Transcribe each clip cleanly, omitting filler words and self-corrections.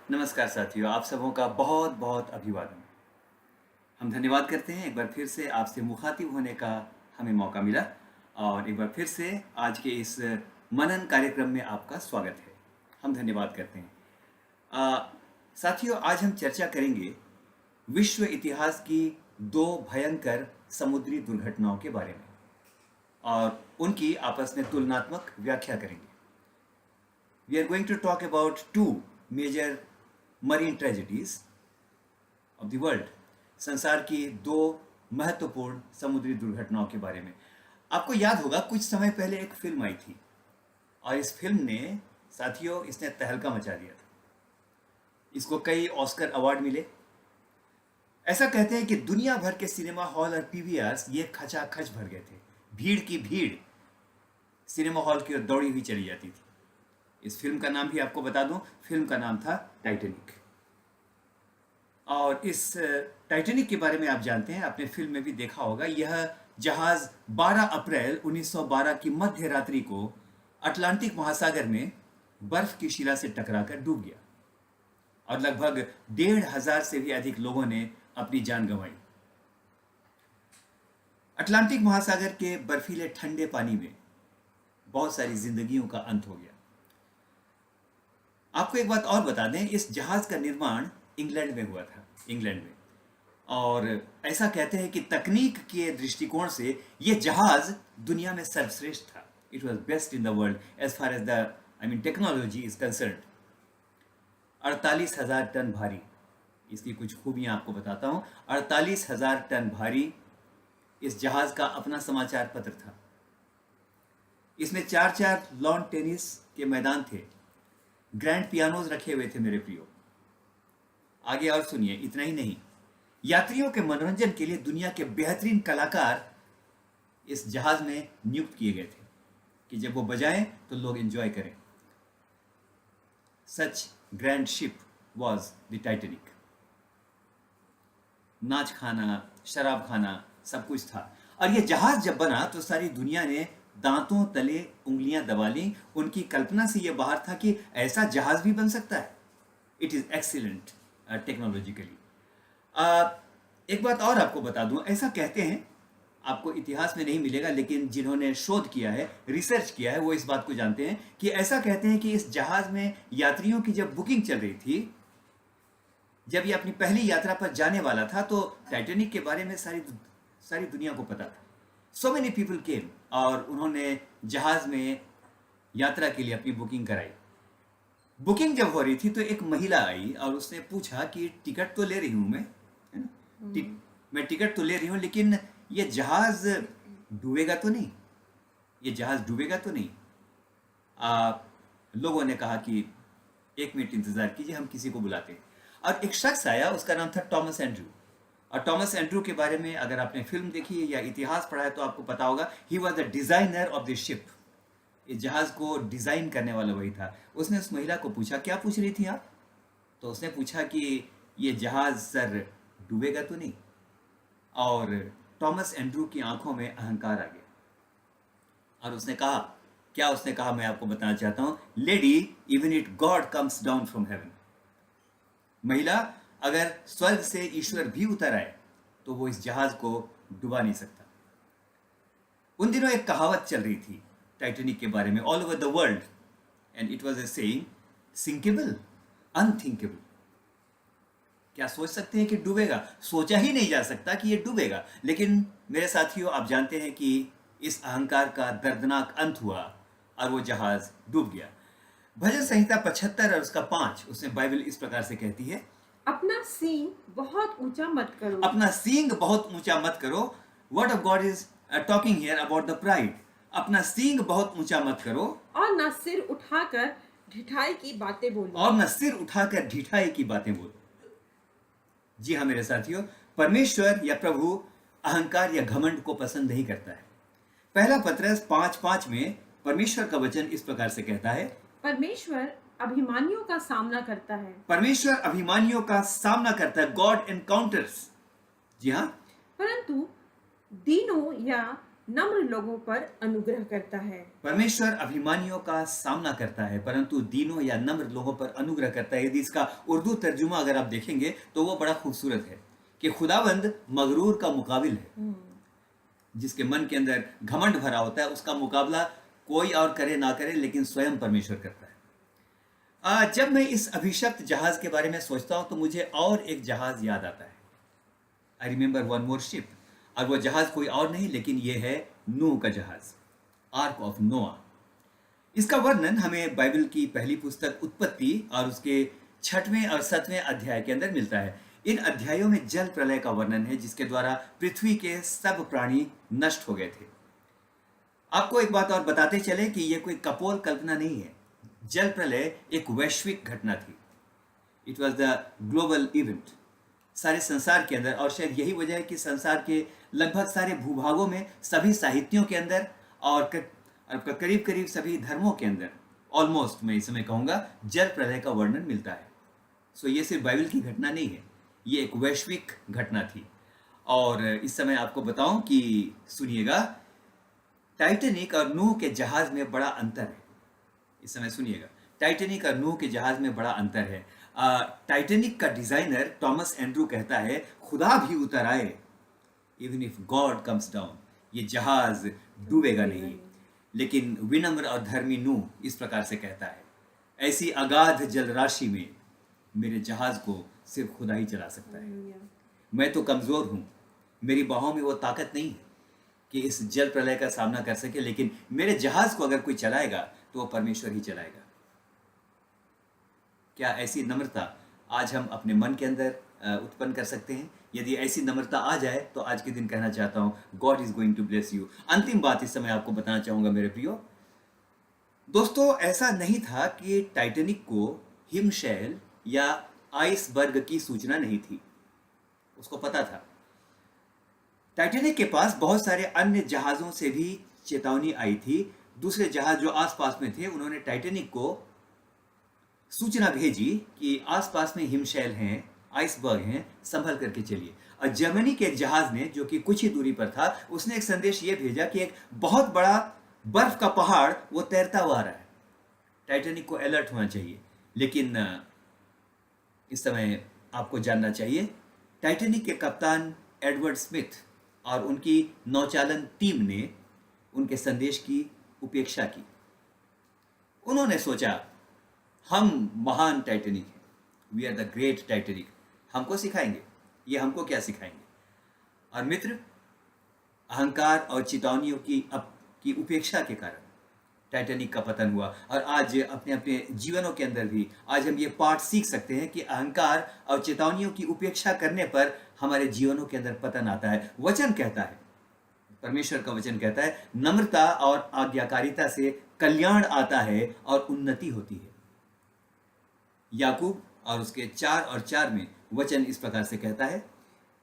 नमस्कार साथियों, आप सबों का बहुत बहुत अभिवादन। हम धन्यवाद करते हैं एक बार फिर से आपसे मुखातिब होने का हमें मौका मिला और एक बार फिर से आज के इस मनन कार्यक्रम में आपका स्वागत है। हम धन्यवाद करते हैं। साथियों, आज हम चर्चा करेंगे विश्व इतिहास की दो भयंकर समुद्री दुर्घटनाओं के बारे में और उनकी आपस में तुलनात्मक व्याख्या करेंगे। We are going to talk about two major marine tragedies of the world. संसार की दो महत्वपूर्ण समुद्री दुर्घटनाओं के बारे में। आपको याद होगा कुछ समय पहले एक फिल्म आई थी और इस फिल्म ने साथियों इसने तहलका मचा दिया था। इसको कई ऑस्कर अवार्ड मिले। ऐसा कहते हैं कि दुनिया भर के सिनेमा हॉल और पीवीआर्स ये खचाखच भर गए थे। भीड़ की भीड़ सिनेमा हॉल की ओर दौड़ी हुई चली जाती थी। इस फिल्म का नाम भी आपको बता दूं, फिल्म का नाम था टाइटैनिक। और इस टाइटैनिक के बारे में आप जानते हैं, आपने फिल्म में भी देखा होगा। यह जहाज 12 अप्रैल 1912 की मध्य रात्रि को अटलांटिक महासागर में बर्फ की शिला से टकराकर डूब गया और लगभग 1,500 से भी अधिक लोगों ने अपनी जान गंवाई। अटलांटिक महासागर के बर्फीले ठंडे पानी में बहुत सारी जिंदगियों का अंत हो गया। आपको एक बात और बता दें, इस जहाज का निर्माण इंग्लैंड में हुआ था, इंग्लैंड में। और ऐसा कहते हैं कि तकनीक के दृष्टिकोण से यह जहाज दुनिया में सर्वश्रेष्ठ था। It was best in the world as far as the technology is concerned. 48,000 ton भारी, इसकी कुछ खूबियां आपको बताता हूं। 48,000 टन भारी इस जहाज का अपना समाचार पत्र था। इसमें 4-4 लॉन टेनिस के मैदान थे। ग्रैंड पियानोज रखे हुए थे मेरे प्रियो। आगे और सुनिए, इतना ही नहीं, यात्रियों के मनोरंजन के लिए दुनिया के बेहतरीन कलाकार इस जहाज में नियुक्त किए गए थे कि जब वो बजाएं तो लोग एंजॉय करें। Such grand ship was the Titanic. नाच खाना, शराब खाना, सब कुछ था। और ये जहाज जब बना तो सारी दुनिया ने दांतों तले उंगलियां दबा ली। उनकी कल्पना से यह बाहर था कि ऐसा जहाज भी बन सकता है। It is excellent technologically. एक बात और आपको बता दूं, ऐसा कहते हैं, आपको इतिहास में नहीं मिलेगा, लेकिन जिन्होंने शोध किया है, रिसर्च किया है, वो इस बात को जानते हैं कि ऐसा कहते हैं कि इस जहाज में यात्रियों की जब बुकिंग चल रही थी, जब ये अपनी पहली यात्रा पर जाने वाला था, तो टाइटैनिक के बारे में सारी दुनिया को पता था। सो मेनी पीपल केम और उन्होंने जहाज में यात्रा के लिए अपनी बुकिंग कराई। बुकिंग जब हो रही थी तो एक महिला आई और उसने पूछा कि टिकट तो ले रही हूं मैं, है ना, मैं टिकट तो ले रही हूं, लेकिन ये जहाज डूबेगा तो नहीं, ये जहाज डूबेगा तो नहीं। लोगों ने कहा कि 1 मिनट इंतजार कीजिए, हम किसी को बुलाते हैं। और एक शख्स आया, उसका नाम था टॉमस एंड्रू। और टॉमस एंड्रू के बारे में अगर आपने फिल्म देखी है या इतिहास पढ़ा है तो आपको पता होगा, he was the designer of the ship. इस जहाज को डिजाइन करने वाला वही था। उसने उस महिला को पूछा, क्या पूछ रही थी आप? तो उसने पूछा कि ये जहाज सर डूबेगा तो नहीं? और टॉमस एंड्रू की आंखों में अहंकार आ गया और उसने कहा, क्या उसने कहा, मैं आपको बताना चाहता हूं, lady, even it God comes down from heaven. महिला, अगर स्वर्ग से ईश्वर भी उतर आए तो वो इस जहाज को डुबा नहीं सकता। उन दिनों एक कहावत चल रही थी टाइटैनिक के बारे में all over the world, and it was a saying, sinkable, unthinkable. क्या सोच सकते हैं कि डूबेगा? सोचा ही नहीं जा सकता कि ये डूबेगा। लेकिन मेरे साथियों, आप जानते हैं कि इस अहंकार का दर्दनाक अंत हुआ और वो जहाज डूब गया। भजन संहिता 75 और उसका 5, उसमें बाइबल इस प्रकार से कहती है, अपना सींग बहुत ऊंचा मत करो। अपना सींग बहुत ऊंचा मत करो। Word of God is talking here about the pride. अपना सींग बहुत ऊंचा मत करो और न सिर उठाकर ढिठाई की बातें बोलो। और न सिर उठाकर ढिठाई की बातें बोलो। जी हाँ मेरे साथियों, परमेश्वर या प्रभु अहंकार या घमंड को पसंद नहीं करता है। पहला पत्रस 5:5 में परमेश्वर का वचन इस प्रकार से कहता है, परमेश्वर अभिमानियों का सामना करता है। परमेश्वर अभिमानियों का सामना करता है। गॉड एनकाउंटर्स, जी हाँ, परंतु दीनों या नम्र लोगों पर अनुग्रह करता है। परमेश्वर अभिमानियों का सामना करता है, परंतु दीनों या नम्र लोगों पर अनुग्रह करता है। यदि इसका उर्दू तर्जुमा अगर आप देखेंगे तो वो बड़ा खूबसूरत है कि खुदावंद मगरूर का मुकाबिल है। जिसके मन के अंदर घमंड भरा होता है, उसका मुकाबला कोई और करे ना करे, लेकिन स्वयं परमेश्वर करता है। जब मैं इस अभिशप्त जहाज के बारे में सोचता हूं तो मुझे और एक जहाज याद आता है। I remember one more ship, और वो जहाज कोई और नहीं लेकिन ये है नूह का जहाज, आर्क ऑफ नोआ। इसका वर्णन हमें बाइबल की पहली पुस्तक उत्पत्ति और उसके 6वें और 7वें अध्याय के अंदर मिलता है। इन अध्यायों में जल प्रलय का वर्णन है, जिसके द्वारा पृथ्वी के सब प्राणी नष्ट हो गए थे। आपको एक बात और बताते चले कि यह कोई कपोल कल्पना नहीं है। जल प्रलय एक वैश्विक घटना थी। It was the global event सारे संसार के अंदर, और शायद यही वजह है कि संसार के लगभग सारे भूभागों में, सभी साहित्यों के अंदर और करीब करीब सभी धर्मों के अंदर, ऑलमोस्ट मैं इस समय कहूंगा, जल प्रलय का वर्णन मिलता है। सो ये सिर्फ बाइबल की घटना नहीं है, ये एक वैश्विक घटना थी। और इस समय आपको बताऊं कि सुनिएगा, टाइटैनिक और नूह के जहाज में बड़ा अंतर है। इस समय सुनिएगा, टाइटैनिक और नूह के जहाज में बड़ा अंतर है। टाइटैनिक का डिजाइनर टॉमस एंड्रू कहता है, खुदा भी उतर आए, even if God comes down, ये जहाज डूबेगा नहीं। लेकिन विनम्र और धर्मी नूह इस प्रकार से कहता है, ऐसी अगाध जलराशि में मेरे जहाज को सिर्फ खुदा ही चला सकता है। मैं तो कमजोर हूं, मेरी बाहों में वो ताकत नहीं है कि इस जल प्रलय का सामना कर सके, लेकिन मेरे जहाज को अगर कोई चलाएगा तो वो परमेश्वर ही चलाएगा। क्या ऐसी नम्रता आज हम अपने मन के अंदर उत्पन्न कर सकते हैं? यदि ऐसी नम्रता आ जाए तो आज के दिन कहना चाहता हूं, God is going to bless you. अंतिम बात इस समय आपको बताना चाहूंगा मेरे प्रियो दोस्तों, ऐसा नहीं था कि टाइटैनिक को हिमशैल या आइसबर्ग की सूचना नहीं थी, उसको पता था। टाइटैनिक के पास बहुत सारे अन्य जहाजों से भी चेतावनी आई थी। दूसरे जहाज जो आसपास में थे, उन्होंने टाइटैनिक को सूचना भेजी कि आसपास में हिमशैल हैं, आइसबर्ग हैं, संभल करके चलिए। और जर्मनी के एक जहाज ने, जो कि कुछ ही दूरी पर था, उसने एक संदेश ये भेजा कि एक बहुत बड़ा बर्फ का पहाड़ वो तैरता हुआ आ रहा है, टाइटैनिक को अलर्ट होना चाहिए। लेकिन इस समय आपको जानना चाहिए, टाइटैनिक के कप्तान एडवर्ड स्मिथ और उनकी नौचालन टीम ने उनके संदेश की उपेक्षा की। उन्होंने सोचा, हम महान टाइटैनिक हैं, we are the great Titanic, हमको सिखाएंगे, ये हमको क्या सिखाएंगे। और मित्र, अहंकार और चेतावनियों की उपेक्षा के कारण टाइटैनिक का पतन हुआ। और आज अपने अपने जीवनों के अंदर भी आज हम ये पाठ सीख सकते हैं कि अहंकार और चेतावनियों की उपेक्षा करने पर हमारे जीवनों के अंदर पतन आता है। वचन कहता है, परमेश्वर का वचन कहता है, नम्रता और आज्ञाकारिता से कल्याण आता है और उन्नति होती है। याकूब और उसके 4 और 4 में वचन इस प्रकार से कहता है,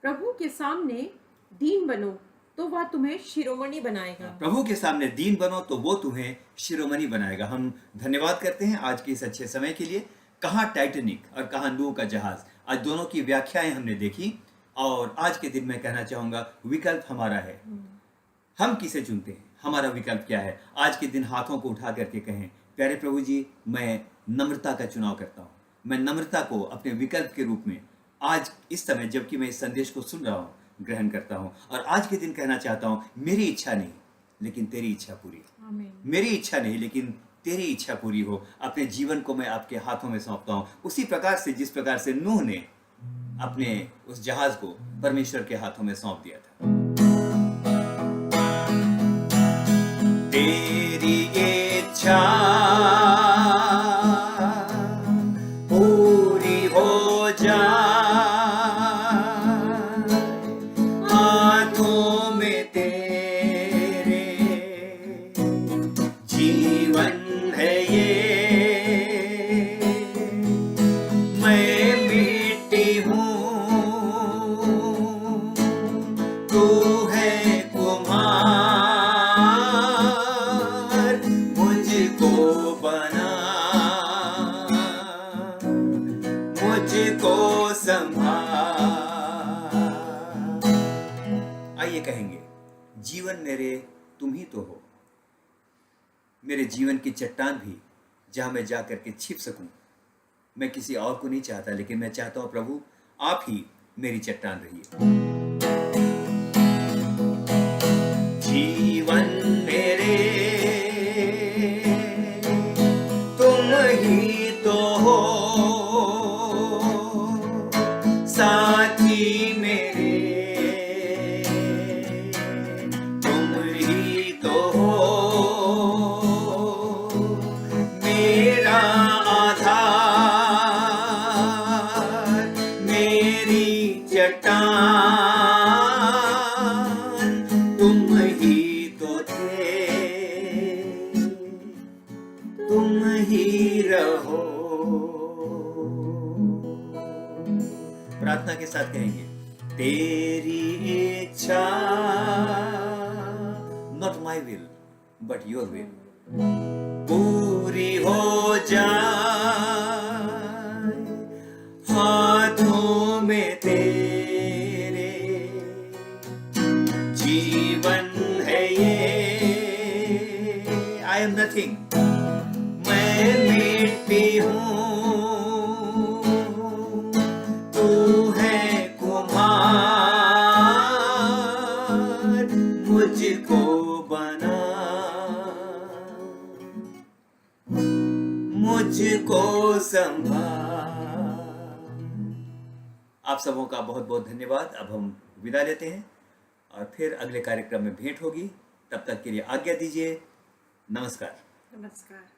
प्रभु के सामने दीन बनो तो वह तुम्हें शिरोमणि बनाएगा। प्रभु के सामने दीन बनो तो वो तुम्हें शिरोमणि बनाएगा। हम धन्यवाद करते हैं आज के इस अच्छे समय के लिए। कहाँ टाइटैनिक और कहाँ नूह का जहाज, आज दोनों की व्याख्याएं हमने देखी। और आज के दिन मैं कहना चाहूंगा, विकल्प हमारा है, हम किसे चुनते हैं, हमारा विकल्प क्या है। आज के दिन हाथों को उठा करके कहें, प्यारे प्रभु जी, मैं नम्रता का चुनाव करता हूँ, मैं नम्रता को अपने विकल्प के रूप में आज इस समय जबकि मैं इस संदेश को सुन रहा हूँ ग्रहण करता हूँ। और आज के दिन कहना चाहता हूँ, मेरी इच्छा नहीं लेकिन तेरी इच्छा पूरी हो। आमीन। मेरी इच्छा नहीं लेकिन तेरी इच्छा पूरी हो। अपने जीवन को मैं आपके हाथों में सौंपता हूँ, उसी प्रकार से जिस प्रकार से नूह ने अपने उस जहाज को परमेश्वर के हाथों में सौंप दिया था। तेरी इच्छा पूरी हो जाए, हाथों में तेरे जीवन है ये। मैं मिट्टी हूँ, तू है कुम्हार, मुझको बना, मुझको संभाल। आइए कहेंगे, जीवन मेरे तुम ही तो हो। मेरे जीवन की चट्टान भी जहाँ मैं जा करके छिप सकूं। मैं किसी और को नहीं चाहता, लेकिन मैं चाहता हूँ प्रभु आप ही मेरी चट्टान रहिए। जीवन मेरे तुम ही तो हो, साथी मेरे तुम ही तो हो, मेरा आधार, मेरी चट्टान तुम ही तो थे, तुम ही रहो। प्रार्थना के साथ कहेंगे, तेरी इच्छा, not my will but your will, पूरी हो जाए हाथों में तेरे। जीवन है ये, आई एम नथिंग, मैं मिट्टी हूँ, तू है कुम्हार, मुझको बना, मुझको संभाल। आप सबों का बहुत बहुत धन्यवाद। अब हम विदा लेते हैं और फिर अगले कार्यक्रम में भेंट होगी। तब तक के लिए आज्ञा दीजिए। नमस्कार। नमस्कार।